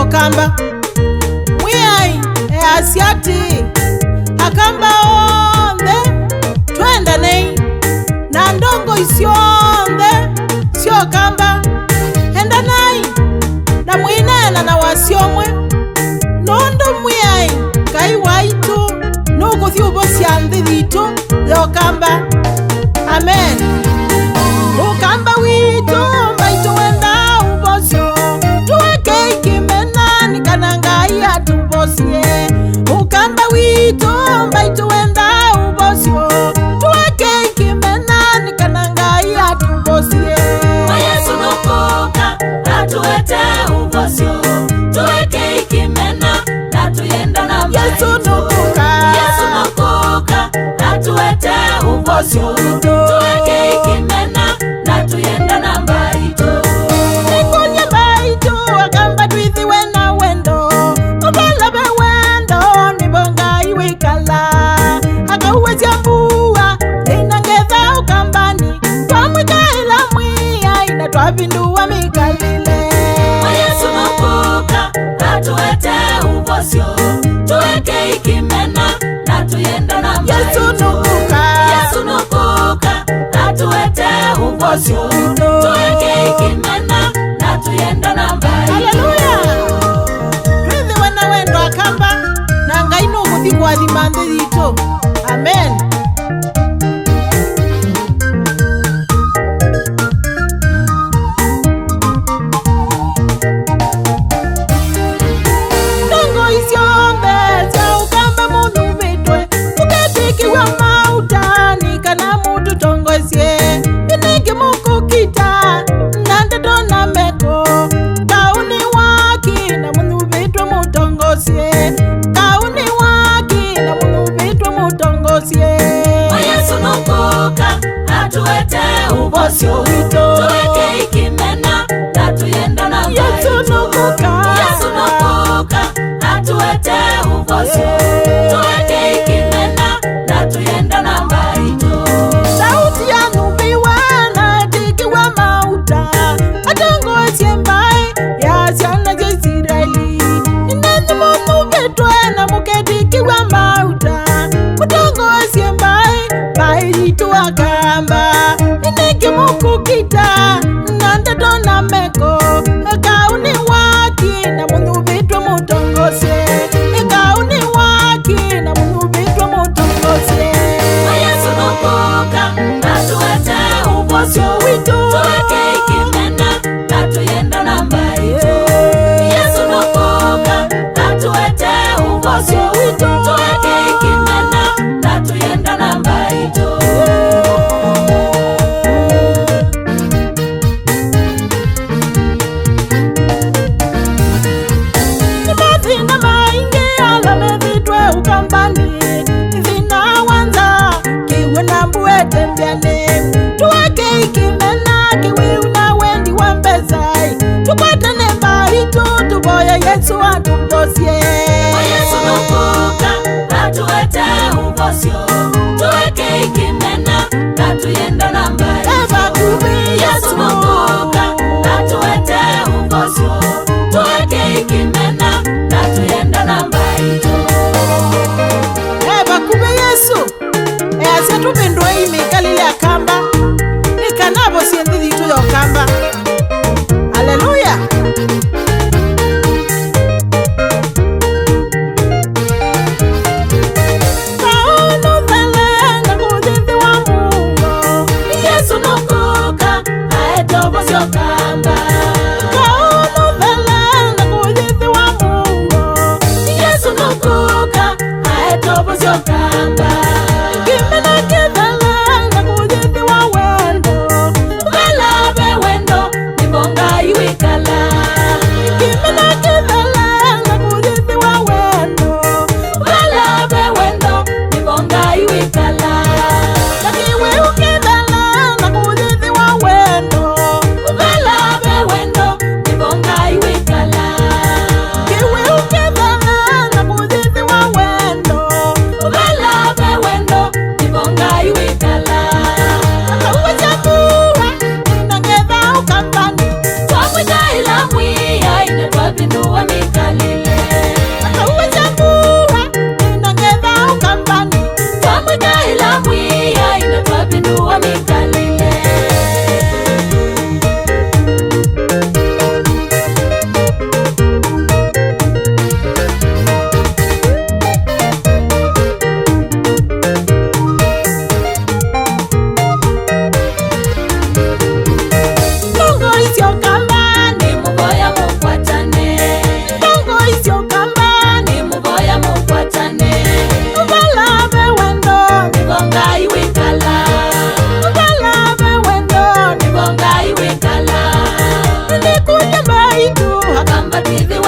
yokamba mwiai asiati akamba onde twenda nei na ndongo isionde siokamba enda nai na mwinena na wasiomwe nondo mwiai kai waitu nukuthi ubosia nthi thitu yokamba amen. Ukamba witu maitu wenda ubosio tuweke ikimena nikana ngai atubosie. Ukamba witu maitu wenda ubosio tuweke ikimena nikana ngai atubosie. Yesu nukuka atuete ubosio tuweke ikimena na tuyenda na mbaitu. Yesu nukuka atuete ubosio tuweke ikimena na tuyenda na mbaitu. Nikunye mbaitu akamba twithi wena wendo ubalabe wendo nibonga iwikala akauwezya mbua inangetha ukambani twamwikaila mwiya ina twapindua mikalile. Yesu nukuka atuete ubosio tuweke ikimena na tuyenda na mbaitu. Yesu nukuka atuete ubosio tuweke ikimena na tuyenda na mbaitu. Haleluya. Twithi wena wendo akamba na ngai nukuthi kwathima nthi thitu amen. Ndongo isyombe sya ukamba mundu vitwe uketikiwa mautani kana mutu tongosye iniki mukukita na ndeto na meko kauni waki na mundu vitwe mutongosye kauni waki na mundu vitwe mutongosye. Yesu nukuka atuete ubosio tuweke ikimena na tuyenda na mbaitu. Yesu nukuka atuete ubosio tuweke ikimena na tuyenda na mbaitu. Sauti ya nubiwa na tikiwa mauta atongosye mbai ya syana sya Israeli inenthi mundu vitwe na muketikiwa mauta mutongosye mbai ritu akamba iniki mukukita na ndeto na meko kauni waki na mundu vitwe mutongosye kauni waki na mundu vitwe mutongosye. Yesu nukuka atuete ubosio tuweke ikimena na tuyenda na mbaitu. Yesu nukuka atuete ubosio tuweke ikimena na tuyenda na mbaitu. Mathina maingi alamethitwe ukambani thina wanza kiwe na mbuete mbyane tuweke ikimena kiwiu na wendi wa mbezai tukwatane mbaitu tuboye Yesu atubosie. Yesu nukuka atuete ubosio tuweke ikimena na tuyenda na mbaitu. Eva kubi Yesu nukuka atuete ubosio tuweke ikimena na tuyenda na mbaitu. Eva kubi Yesu asya tupindwe imikalile akamba ikanabo syenthi thitu yokamba. Haleluya. Yesu nukuka aete ubosio kamba. Yesu nukuka aete ubosio kamba. Balabe wendo nibonga iwikala. Balabe wendo nibonga iwikala. Balabe wendo nibonga iwikala. Balabe matithi